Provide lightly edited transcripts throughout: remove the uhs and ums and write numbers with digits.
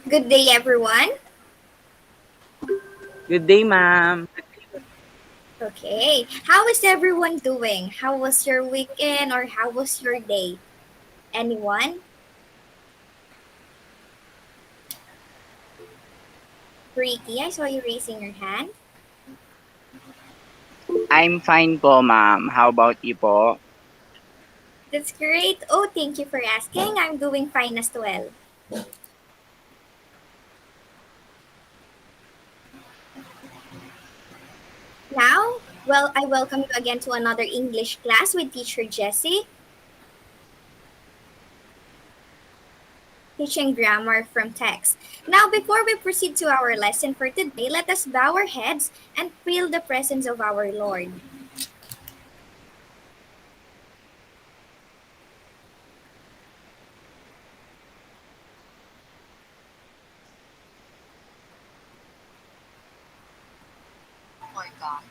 Good day, everyone. Good day, ma'am. Okay, how is everyone doing? How was your weekend or how was your day? Anyone? Ricky, I saw you raising your hand. I'm fine po, ma'am. How about you po? That's great. Oh, thank you for asking. I'm doing fine as well. Now, well, I welcome you again to another English class with teacher Jessie, teaching grammar from text. Now, before we proceed to our lesson for today, let us bow our heads and feel the presence of our Lord. Lord God,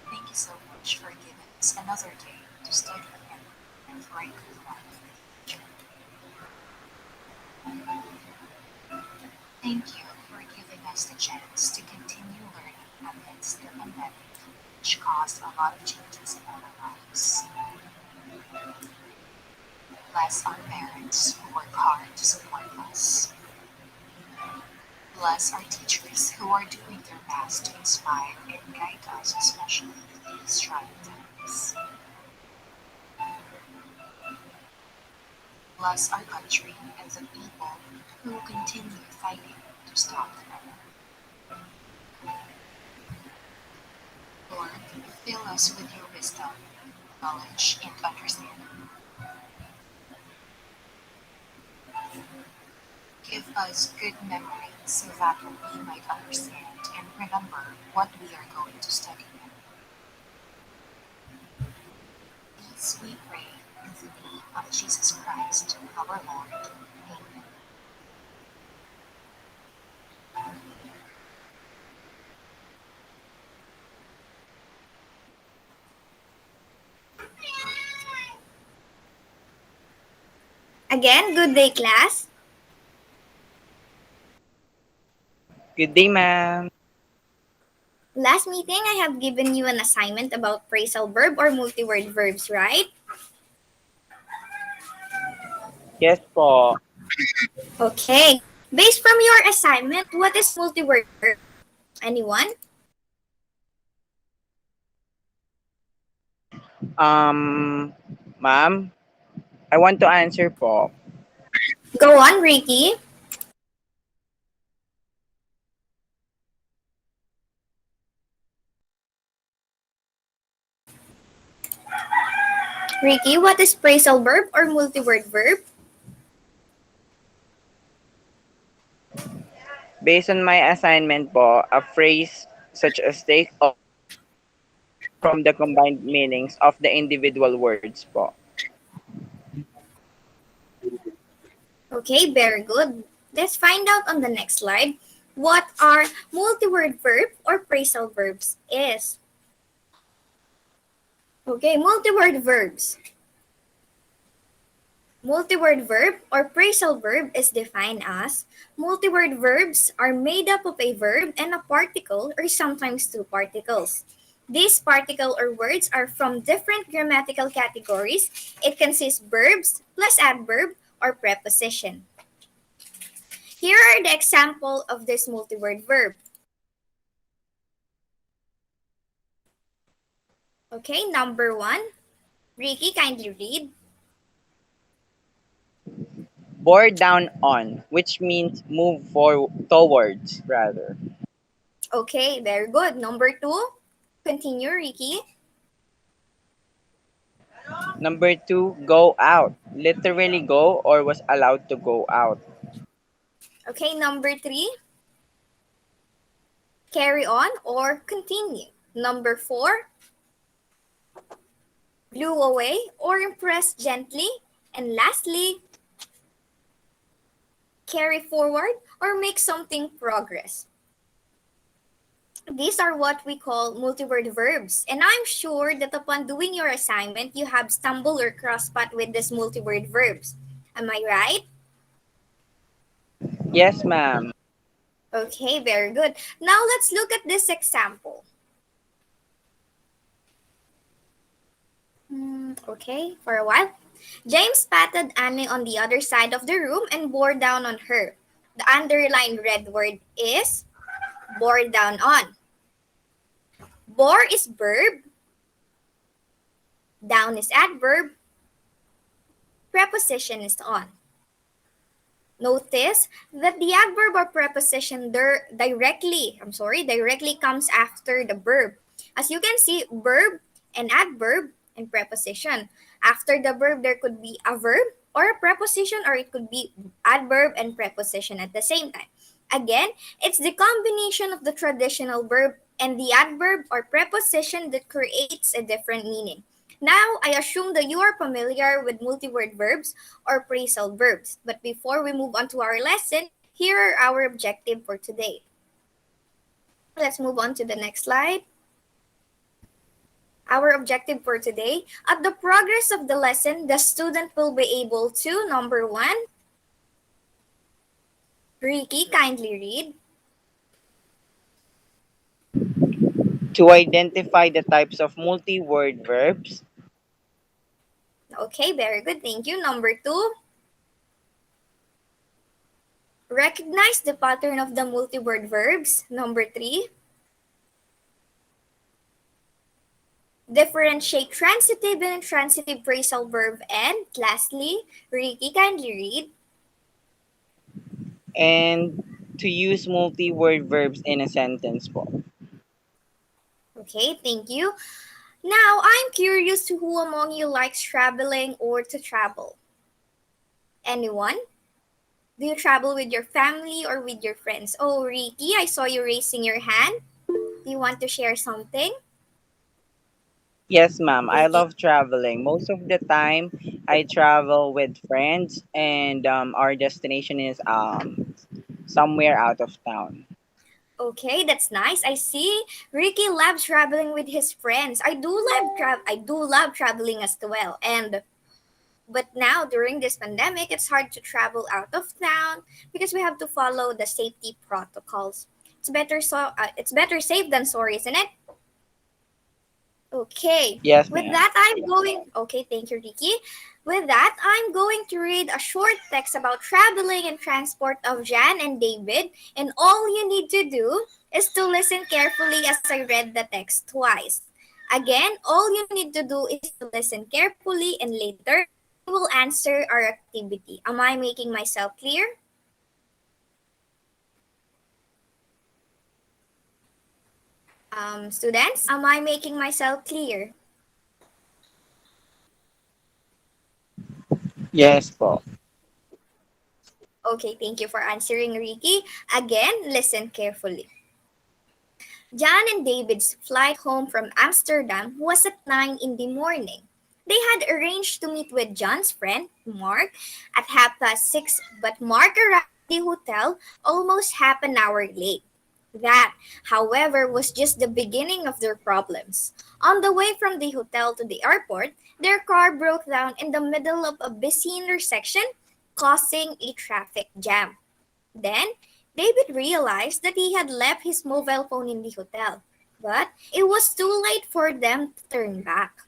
thank you so much for giving us another day to study and for a good life. Thank you for giving us the chance to continue learning amidst the pandemic, which caused a lot of changes in our lives. Bless our parents who work hard to support us. Bless our teachers who are doing their best to inspire and guide us, especially in these trying times. Bless our country and the people who continue fighting to stop the war. Lord, fill us with your wisdom, knowledge, and understanding. Give us good memory so that we might understand and remember what we are going to study. These we pray in the name of Jesus Christ, our Lord. Amen. Again, good day, class. Good day, ma'am. Last meeting, I have given you an assignment about phrasal verb or multi-word verbs, right? Yes po. Okay. Based from your assignment, what is multi-word verb? Anyone? Um, ma'am, I want to answer po. Go on, Ricky. Ricky, what is phrasal verb or multi-word verb? Based on my assignment po, a phrase such as take off from the combined meanings of the individual words po. Okay, very good. Let's find out on the next slide what are multi-word verb or phrasal verbs is. Okay, multi-word verbs. Multi-word verb or phrasal verb is defined as multi-word verbs are made up of a verb and a particle or sometimes two particles. These particle or words are from different grammatical categories. It consists verbs plus adverb or preposition. Here are the example of this multi-word verb. Okay, number one. Ricky, kindly read. Bore down on, which means move towards, rather. Okay, very good. Number two. Continue, Ricky. Number two, go out. Literally go or was allowed to go out. Okay, number three. Carry on or continue. Number four. Blew away or impress gently. And lastly, carry forward or make something progress. These are what we call multi-word verbs. And I'm sure that upon doing your assignment, you have stumbled or crossed path with these multi-word verbs. Am I right? Yes, ma'am. Okay, very good. Now let's look at this example. Okay, for a while. James patted Annie on the other side of the room and bore down on her. The underlined red word is bore down on. Bore is verb, down is adverb, preposition is on. Notice that the adverb or preposition directly comes after the verb. As you can see, verb and adverb and preposition. After the verb, there could be a verb or a preposition, or it could be adverb and preposition at the same time. Again, it's the combination of the traditional verb and the adverb or preposition that creates a different meaning. Now, I assume that you are familiar with multi-word verbs or phrasal verbs. But before we move on to our lesson, here are our objective for today. Let's move on to the next slide. Our objective for today, at the progress of the lesson, the student will be able to, number one, Ricky, kindly read. To identify the types of multi-word verbs. Okay, very good. Thank you. Number two, recognize the pattern of the multi-word verbs. Number three, differentiate transitive and intransitive phrasal verb. And lastly, Ricky, kindly read. And to use multi-word verbs in a sentence po. Okay, thank you. Now, I'm curious to who among you likes traveling or to travel? Anyone? Do you travel with your family or with your friends? Oh, Ricky, I saw you raising your hand. Do you want to share something? Yes, ma'am. I Ricky? love traveling. Most of the time, I travel with friends, and our destination is somewhere out of town. Okay, that's nice. I see. Ricky loves traveling with his friends. I do love traveling as well. But now during this pandemic, it's hard to travel out of town because we have to follow the safety protocols. It's better safe than sorry, isn't it? Okay. Yes, With ma'am. that, I'm going. Okay, thank you, Ricky. With that, I'm going to read a short text about traveling and transport of Jan and David. And all you need to do is to listen carefully as I read the text twice. Again, all you need to do is to listen carefully, and later we will answer our activity. Am I making myself clear? Students, am I making myself clear? Yes po. Okay, thank you for answering, Ricky. Again, listen carefully. John and David's flight home from Amsterdam was at 9 in the morning. They had arranged to meet with John's friend, Mark, at 6:30, but Mark arrived at the hotel almost half an hour late. That, however, was just the beginning of their problems. On the way from the hotel to the airport, their car broke down in the middle of a busy intersection, causing a traffic jam. Then, David realized that he had left his mobile phone in the hotel, but it was too late for them to turn back.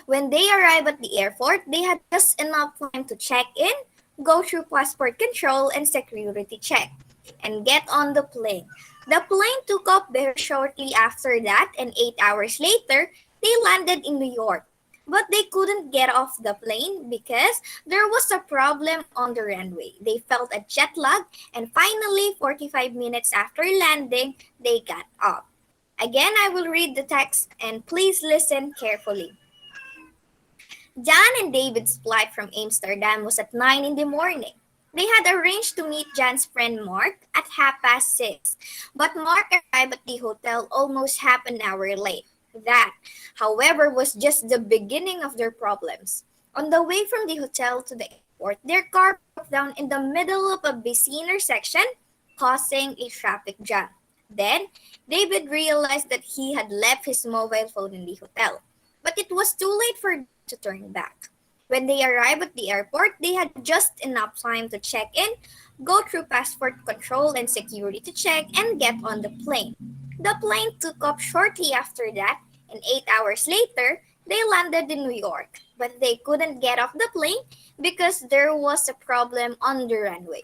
When they arrived at the airport, they had just enough time to check in, go through passport control and security check, and get on the plane. The plane took off very shortly after that, and 8 hours later, they landed in New York. But they couldn't get off the plane because there was a problem on the runway. They felt a jet lag, and finally, 45 minutes after landing, they got up. Again, I will read the text and please listen carefully. Jan and David's flight from Amsterdam was at 9 in the morning. They had arranged to meet Jan's friend Mark at 6:30, but Mark arrived at the hotel almost half an hour late. That, however, was just the beginning of their problems. On the way from the hotel to the airport, their car broke down in the middle of a busy intersection, causing a traffic jam. Then, David realized that he had left his mobile phone in the hotel, but it was too late for them to turn back. When they arrived at the airport, they had just enough time to check in, go through passport control and security check, and get on the plane. The plane took off shortly after that, and 8 hours later, they landed in New York. But they couldn't get off the plane because there was a problem on the runway.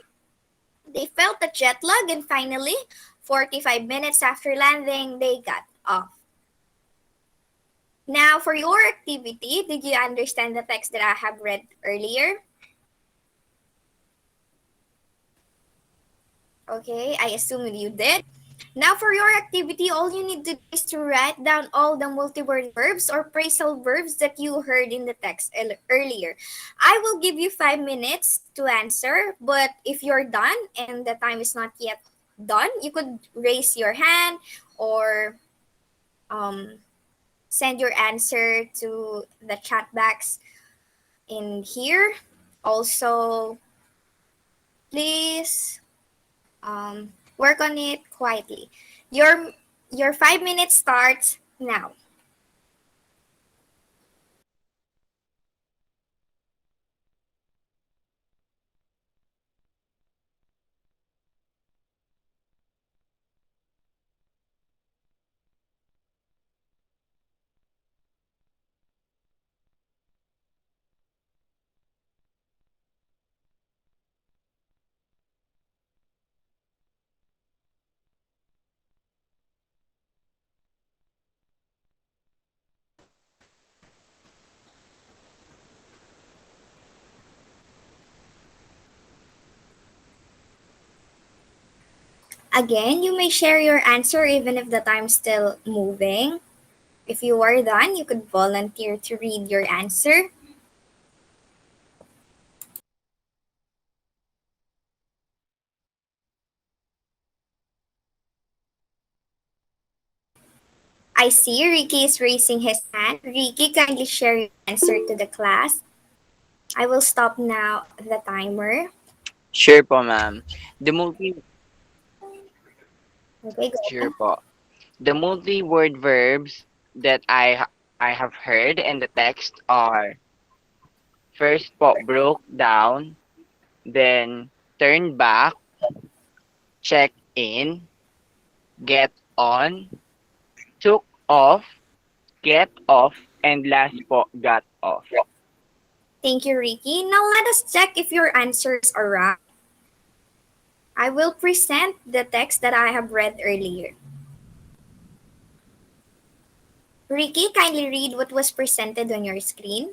They felt the jet lag, and finally, 45 minutes after landing, they got off. Now, for your activity, did you understand the text that I have read earlier? Okay, I assume you did. Now, for your activity, all you need to do is to write down all the multi-word verbs or phrasal verbs that you heard in the text earlier. I will give you 5 minutes to answer, but if you're done and the time is not yet done, you could raise your hand or um, send your answer to the chat box in here. Also, please work on it quietly. Your your 5 minutes starts now. Again, you may share your answer even if the time's still moving. If you are done, you could volunteer to read your answer. I see Ricky is raising his hand. Ricky, kindly share your answer to the class. I will stop now the timer. Sure po, ma'am. The multi Okay, go Sure on. po. The multi-word verbs that I have heard in the text are first po broke down, then turn back, check in, get on, took off, get off, and last po got off. Thank you, Ricky. Now let us check if your answers are right. I will present the text that I have read earlier. Ricky, kindly read what was presented on your screen.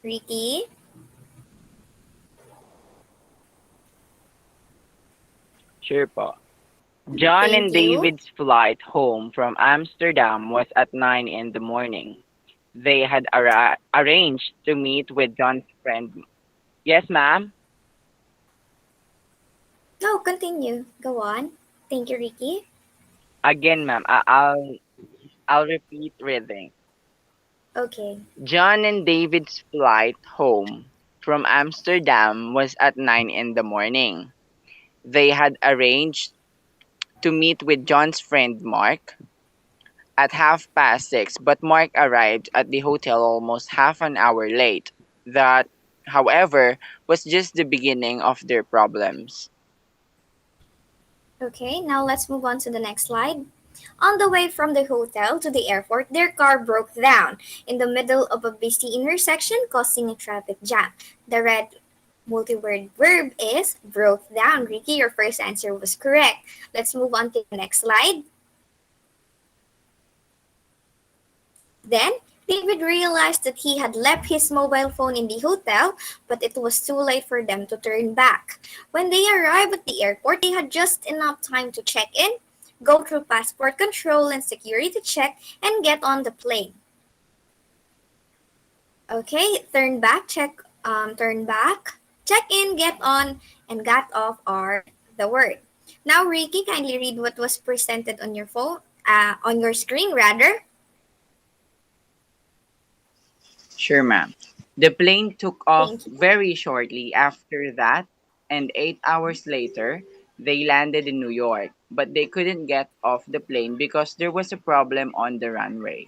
Ricky, Sure po. John thank and you. David's flight home from Amsterdam was at 9 in the morning. They had arranged to meet with John's friend. Yes, ma'am? No, continue. Go on. Thank you, Ricky. Again, ma'am, I'll repeat reading. Okay. John and David's flight home from Amsterdam was at 9 in the morning. They had arranged to meet with John's friend Mark at 6:30, but Mark arrived at the hotel almost half an hour late. That, however, was just the beginning of their problems. Okay, now let's move on to the next slide. On the way from the hotel to the airport, their car broke down in the middle of a busy intersection, causing a traffic jam. The red multi-word verb is broke down. Ricky, your first answer was correct. Let's move on to the next slide. Then, David realized that he had left his mobile phone in the hotel, but it was too late for them to turn back. When they arrived at the airport, they had just enough time to check in, go through passport control and security check, and get on the plane. Okay, turn back, check in, get on, and got off are the word. Now, Ricky, kindly read what was presented on your phone, on your screen rather. Sure, ma'am. The plane took off Thank you. very shortly after that, and 8 hours later, They landed in New York, but they couldn't get off the plane because there was a problem on the runway.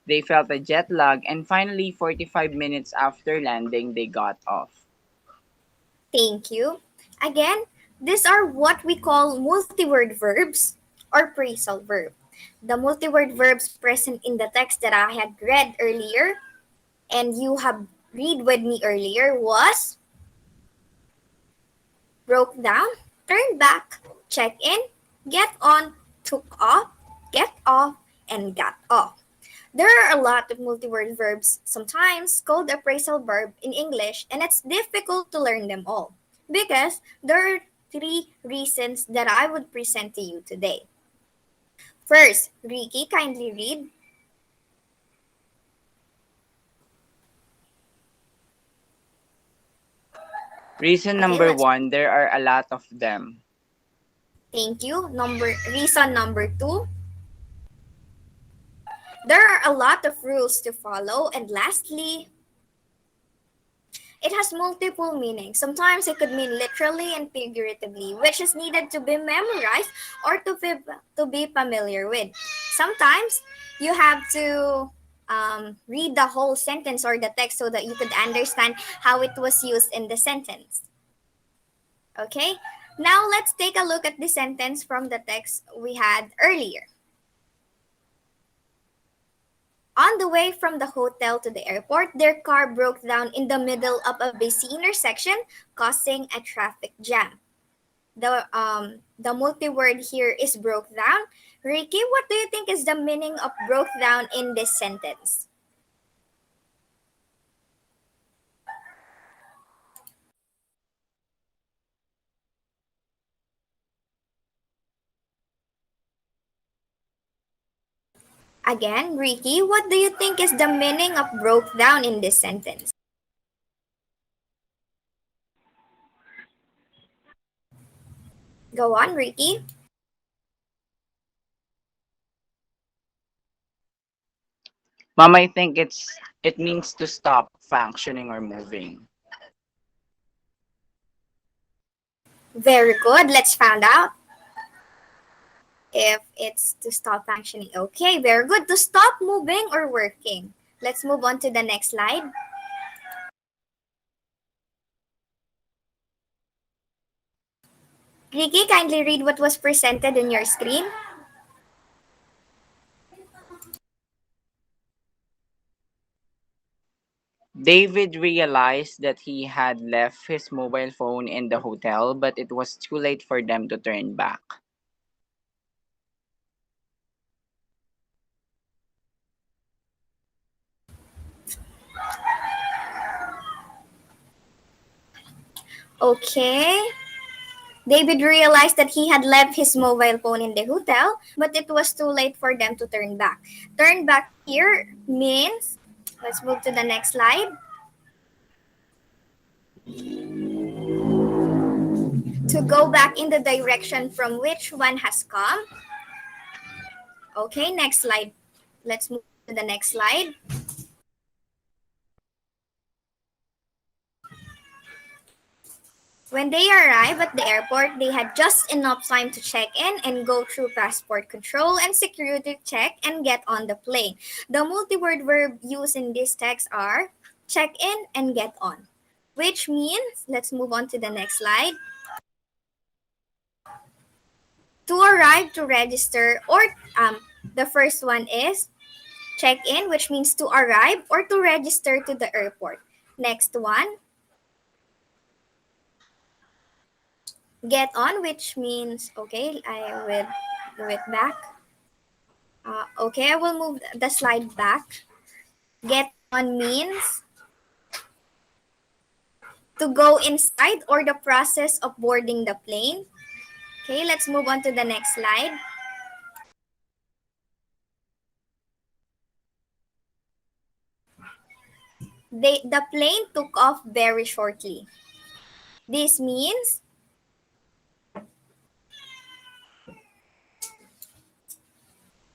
They felt a jet lag, and finally, 45 minutes after landing, they got off. Thank you. Again, these are what we call multi-word verbs or phrasal verb. The multi-word verbs present in the text that I had read earlier and you have read with me earlier was broke down, turn back, check in, get on, took off, get off, and got off. There are a lot of multi-word verbs, sometimes called appraisal verb in English, and it's difficult to learn them all because there are three reasons that I would present to you today. First, Ricky, kindly read. Reason Okay, number let's one, there are a lot of them. thank you. Reason number two, there are a lot of rules to follow. And lastly, it has multiple meanings. Sometimes it could mean literally and figuratively, which is needed to be memorized or to be familiar with. Sometimes you have to read the whole sentence or the text so that you could understand how it was used in the sentence. Okay? Now let's take a look at the sentence from the text we had earlier. On the way from the hotel to the airport, their car broke down in the middle of a busy intersection, causing a traffic jam. The multi-word here is broke down. Ricky, what do you think is the meaning of broke down in this sentence? Again, Ricky, what do you think is the meaning of broke down in this sentence? Go on, Ricky. Mom, I think it means to stop functioning or moving. Very good. Let's find out if it's to stop functioning. Okay, very good. To stop moving or working. Let's move on to the next slide. Ricky, kindly read what was presented on your screen. David realized that he had left his mobile phone in the hotel, but it was too late for them to turn back. Okay. David realized that he had left his mobile phone in the hotel, but it was too late for them to turn back. Turn back here means, let's move to the next slide, to go back in the direction from which one has come. Okay, next slide. Let's move to the next slide. When they arrived at the airport, they had just enough time to check in and go through passport control and security check and get on the plane. The multi-word verb used in this text are check in and get on, which means, let's move on to the next slide, to arrive, to register, or the first one is check in, which means to arrive or to register to the airport. Next one, get on, which means, okay, I will move it back. Okay, I will move the slide back. Get on means to go inside or the process of boarding the plane. Okay, let's move on to the next slide. The plane took off very shortly. This means,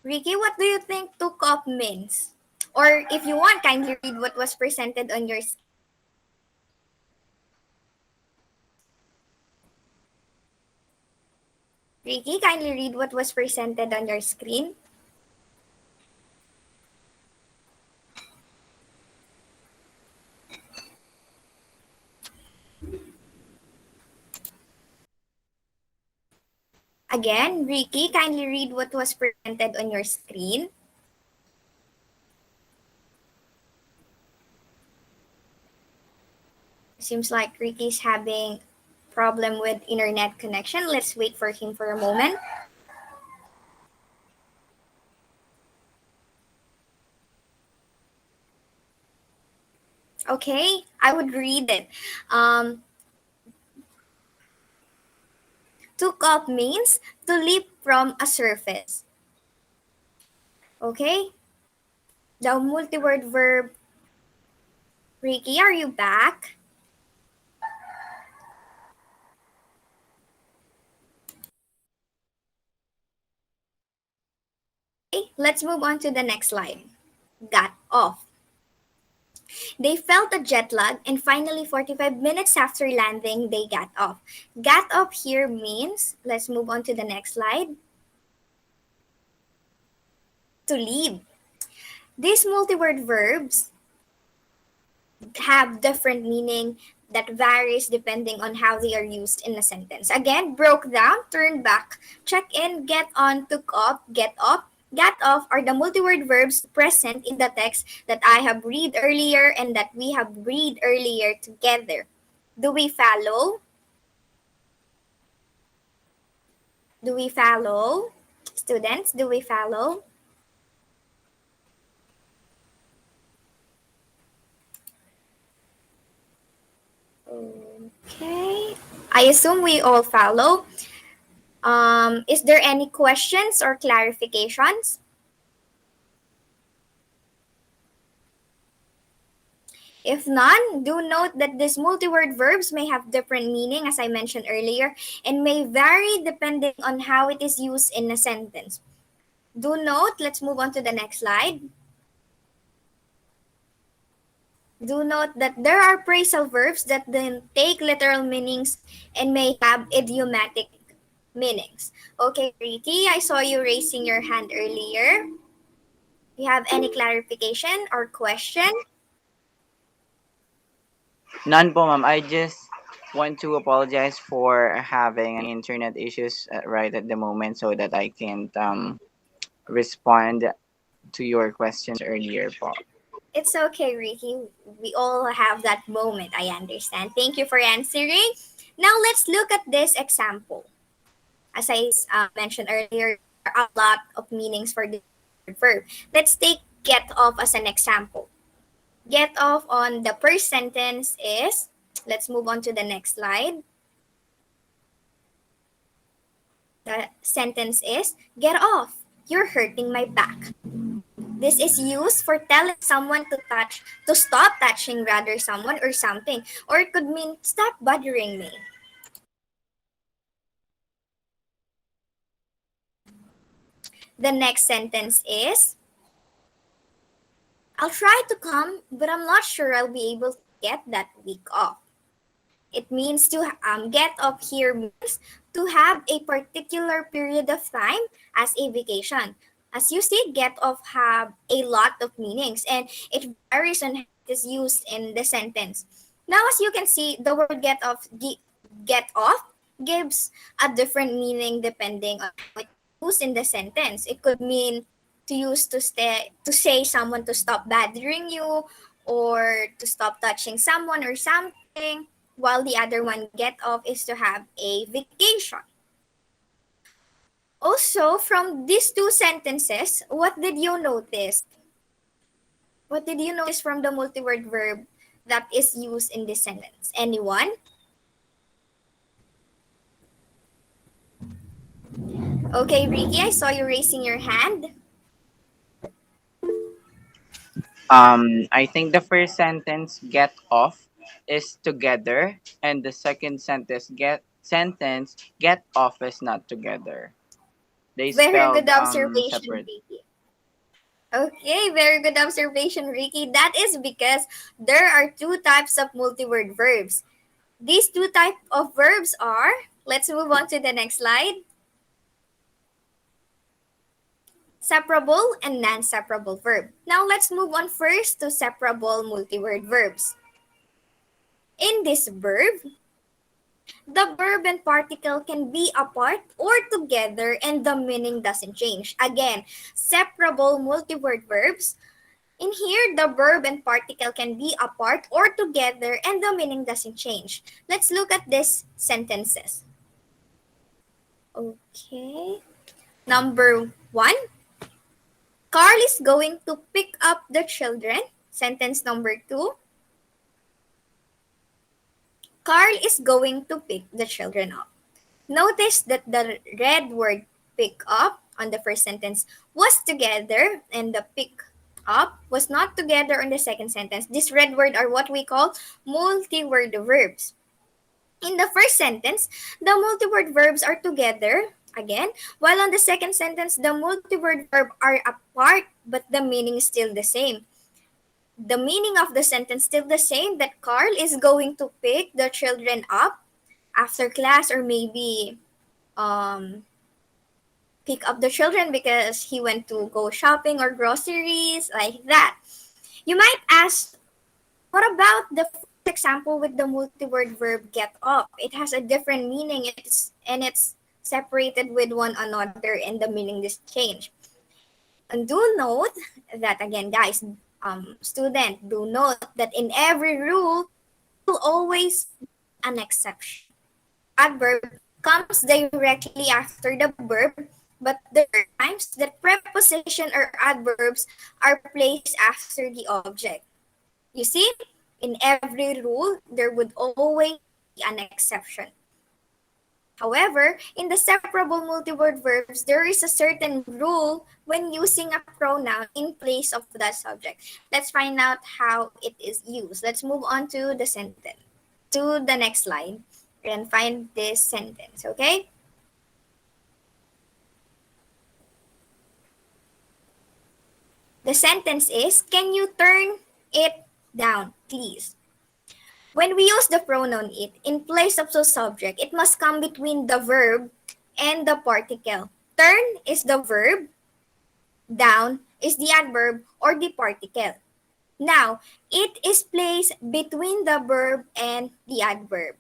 Ricky, what do you think took off means? Or if you want, kindly read what was presented on your screen. Ricky, kindly read what was presented on your screen. Again, Ricky, kindly read what was presented on your screen. Seems like Ricky's having problem with internet connection. Let's wait for him for a moment. Okay, I would read it. Took up means to leap from a surface. Okay, the multi-word verb. Ricky, are you back? Okay, let's move on to the next slide. Got off. They felt a jet lag and finally 45 minutes after landing, they got off. Got off here means, let's move on to the next slide, to leave. These multi-word verbs have different meaning that varies depending on how they are used in a sentence. Again, broke down, turn back, check in, get on, took off, get off. Get off are the multi-word verbs present in the text that I have read earlier and that we have read earlier together. Do we follow? Do we follow? Students, do we follow? Okay. I assume we all follow. Is there any questions or clarifications? If none, do note that these multi-word verbs may have different meaning, as I mentioned earlier, and may vary depending on how it is used in a sentence. Do note, let's move on to the next slide. Do note that there are phrasal verbs that then take literal meanings and may have idiomatic meanings. Okay, Ricky, I saw you raising your hand earlier. Do you have any clarification or question? None po, ma'am. I just want to apologize for having internet issues right at the moment so that I can't respond to your questions earlier po. It's okay, Ricky. We all have that moment. I understand. Thank you for answering. Now let's look at this example. As I mentioned earlier, there are a lot of meanings for this verb. Let's take get off as an example. Get off on the first sentence is, let's move on to the next slide. The sentence is, get off. You're hurting my back. This is used for telling someone to stop touching rather someone or something. Or it could mean, stop bothering me. The next sentence is, I'll try to come, but I'm not sure I'll be able to get that week off. It means to get off here means to have a particular period of time as a vacation. As you see, get off have a lot of meanings and it varies on how it is used in the sentence. Now, as you can see, the word get off gives a different meaning depending on how it's used in the sentence. It could mean to use to say someone to stop bothering you or to stop touching someone or something, while the other one get off is to have a vacation. Also, from these two sentences, what did you notice? What did you notice from the multi-word verb that is used in this sentence? Anyone? Okay, Ricky, I saw you raising your hand. I think the first sentence get off is together and the second sentence get off is not together. They Very good spelled observation, separate. Ricky. Okay, very good observation, Ricky. That is because there are two types of multi-word verbs. These two types of verbs are, let's move on to the next slide. separable and non-separable verb. Now let's move on first to separable multi-word verbs. In this verb, the verb and particle can be apart or together and the meaning doesn't change. Again, separable multi-word verbs. In here, the verb and particle can be apart or together and the meaning doesn't change. Let's look at these sentences. Okay. Number one, Carl is going to pick up the children. Sentence number two, Carl is going to pick the children up. Notice that the red word pick up on the first sentence was together and the pick up was not together on the second sentence. This red word are what we call multi-word verbs. In the first sentence, the multi-word verbs are together again, while on the second sentence, the multi-word verb are apart but the meaning is still the same. The meaning of the sentence still the same, that Carl is going to pick the children up after class, or maybe um pick up the children because he went to go shopping or groceries, like that. You might ask, what about the first example with the multi-word verb get up? It has a different meaning. It's separated with one another and the meaning is changed. And do note that again, guys, student, do note that in every rule, there will always be an exception. Adverb comes directly after the verb, but there are times that preposition or adverbs are placed after the object. You see, in every rule, there would always be an exception. However, in the separable multi-word verbs, there is a certain rule when using a pronoun in place of that subject. Let's find out how it is used. Let's move on to the sentence, to the next slide, and find this sentence, okay? The sentence is, can you turn it down, please? When we use the pronoun it in place of the subject, it must come between the verb and the particle. Turn is the verb, down is the adverb or the particle. Now, it is placed between the verb and the adverb.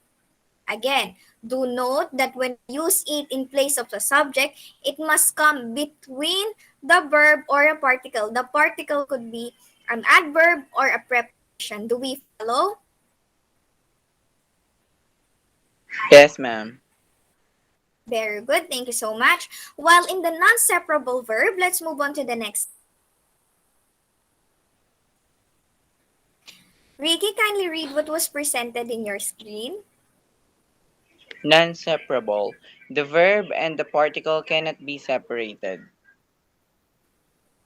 Again, do note that when we use it in place of the subject, it must come between the verb or a particle. The particle could be an adverb or a preposition. Do we follow? Yes, ma'am. Very good. Thank you so much. While in the non-separable verb, let's move on to the next. Ricky, kindly read what was presented in your screen. Non-separable. The verb and the particle cannot be separated.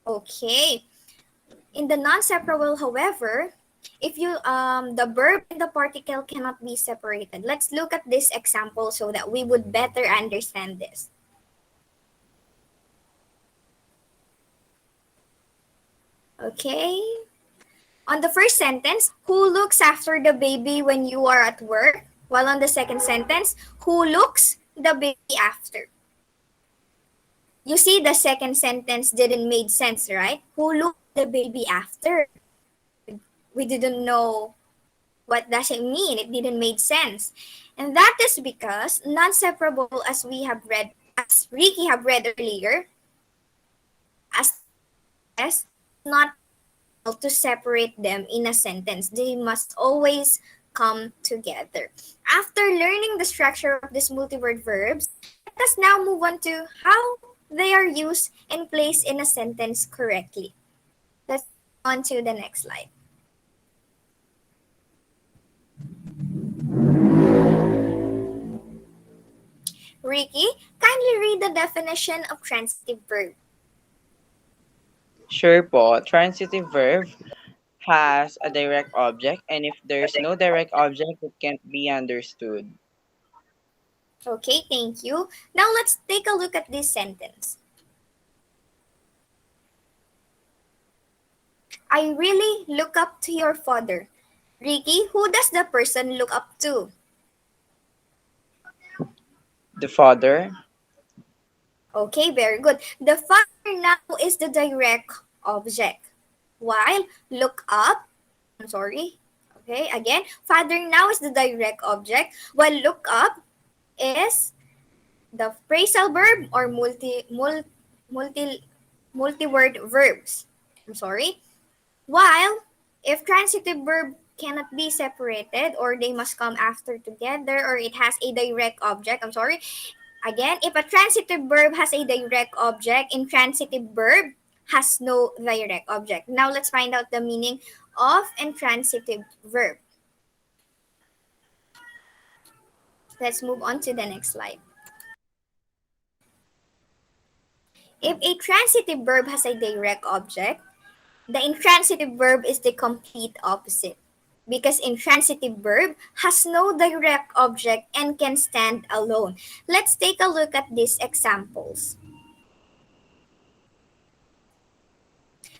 Okay. In the non-separable, however, if you the verb and the particle cannot be separated. Let's look at this example so that we would better understand this. Okay. On the first sentence, who looks after the baby when you are at work? While on the second sentence, who looks the baby after? You see, the second sentence didn't make sense, right? Who looks the baby after? We didn't know what does it mean. It didn't make sense. And that is because non-separable, as we have read, as Ricky have read earlier, as S, not to separate them in a sentence. They must always come together. After learning the structure of these multi-word verbs, let us now move on to how they are used and placed in a sentence correctly. Let's move on to the next slide. Ricky, kindly read the definition of transitive verb. Sure po, transitive verb has a direct object, and if there's no direct object, it can't be understood. Okay, thank you. Now let's take a look at this sentence. I really look up to your father. Ricky, who does the person look up to? The father, Okay, very good. The father now is the direct object, while look up, I'm sorry, okay, again, father now is the direct object, while look up is the phrasal verb or multi multi-word verbs. I'm sorry. While if transitive verb cannot be separated or they must come after together or it has a direct object, I'm sorry. Again, if a transitive verb has a direct object, intransitive verb has no direct object. Now let's find out the meaning of intransitive verb. Let's move on to the next slide. If a transitive verb has a direct object, the intransitive verb is the complete opposite because intransitive verb has no direct object and can stand alone. Let's take a look at these examples.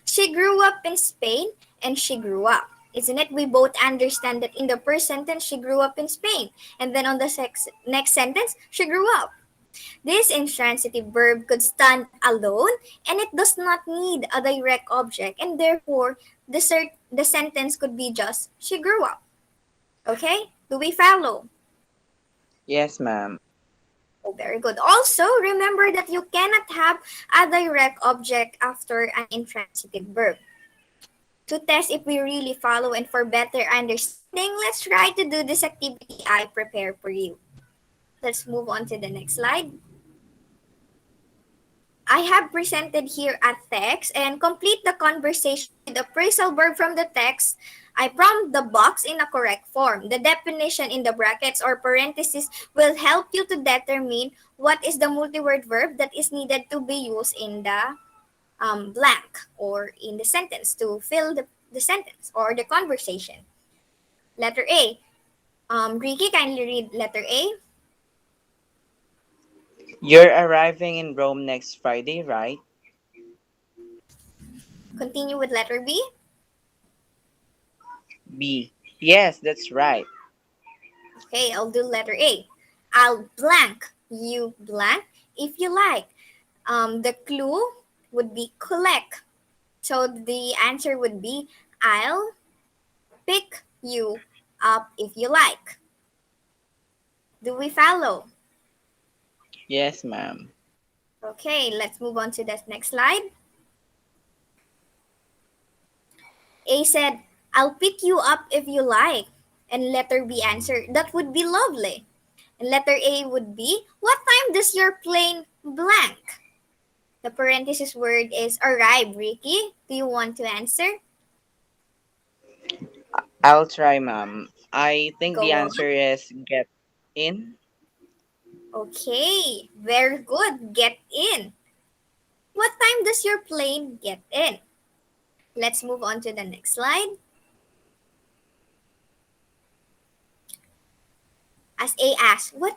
She grew up in Spain and she grew up. Isn't it? We both understand that in the first sentence, she grew up in Spain. And then on the next sentence, she grew up. This intransitive verb could stand alone and it does not need a direct object, and therefore the sentence could be just she grew up. Okay? Do we follow? Yes, ma'am. Oh, very good. Also, remember that you cannot have a direct object after an intransitive verb. To test if we really follow and for better understanding, let's try to do this activity I prepared for you. Let's move on to the next slide. I have presented here a text and complete the conversation with the phrasal verb from the text. I prompt the box in a correct form. The definition in the brackets or parentheses will help you to determine what is the multi-word verb that is needed to be used in the blank or in the sentence to fill the sentence or the conversation. Letter A. Ricky, kindly read letter A. You're arriving in Rome next Friday, right? Continue with letter B. B. Yes, that's right. Okay, I'll do letter A. I'll blank, you blank, if you like. The clue would be collect. So the answer would be I'll pick you up if you like. Do we follow? Yes, ma'am. Okay, let's move on to the next slide. A said, I'll pick you up if you like. And letter B answered, that would be lovely. And letter A would be, what time does your plane blank? The parenthesis word is arrive, Ricky. Do you want to answer? I'll try, ma'am. I think the Go on. answer is get in. Okay, very good. Get in. What time does your plane get in? Let's move on to the next slide. As A asks, what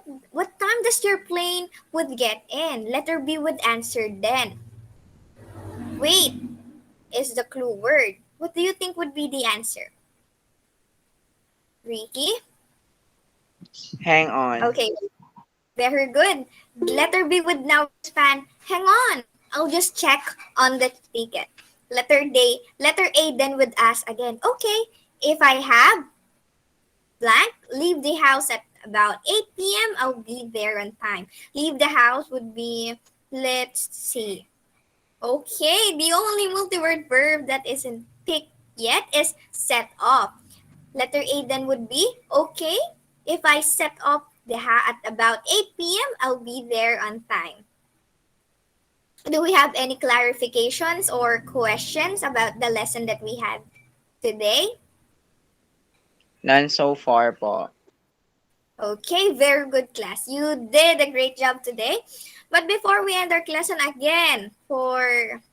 time does your plane would get in? Letter B would answer then. Wait is the clue word. What do you think would be the answer? Ricky? Hang on. Okay, very good. Letter B would now respond, hang on, I'll just check on the ticket. Letter A then would ask again, okay, if I have blank, leave the house at about 8 p.m., I'll be there on time. Leave the house would be, let's see. Okay, the only multi-word verb that isn't picked yet is set off. Letter A then would be, okay, if I set up at about 8 p.m., I'll be there on time. Do we have any clarifications or questions about the lesson that we had today? None so far po. Okay, very good class. You did a great job today. But before we end our lesson again, for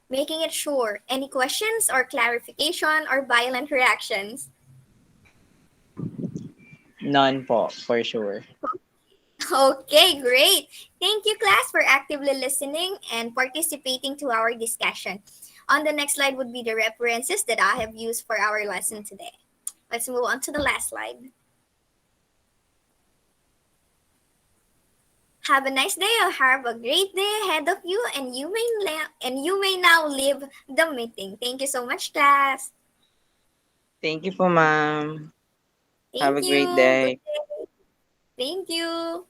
making it sure, any questions or clarification or violent reactions? None po, for sure. Okay, great. Thank you, class, for actively listening and participating to our discussion. On the next slide would be the references that I have used for our lesson today. Let's move on to the last slide. Have a nice day or have a great day ahead of you, and you may now leave the meeting. Thank you so much, class. Thank you po, ma'am. Have Thank a great you. Good day. day. Thank you.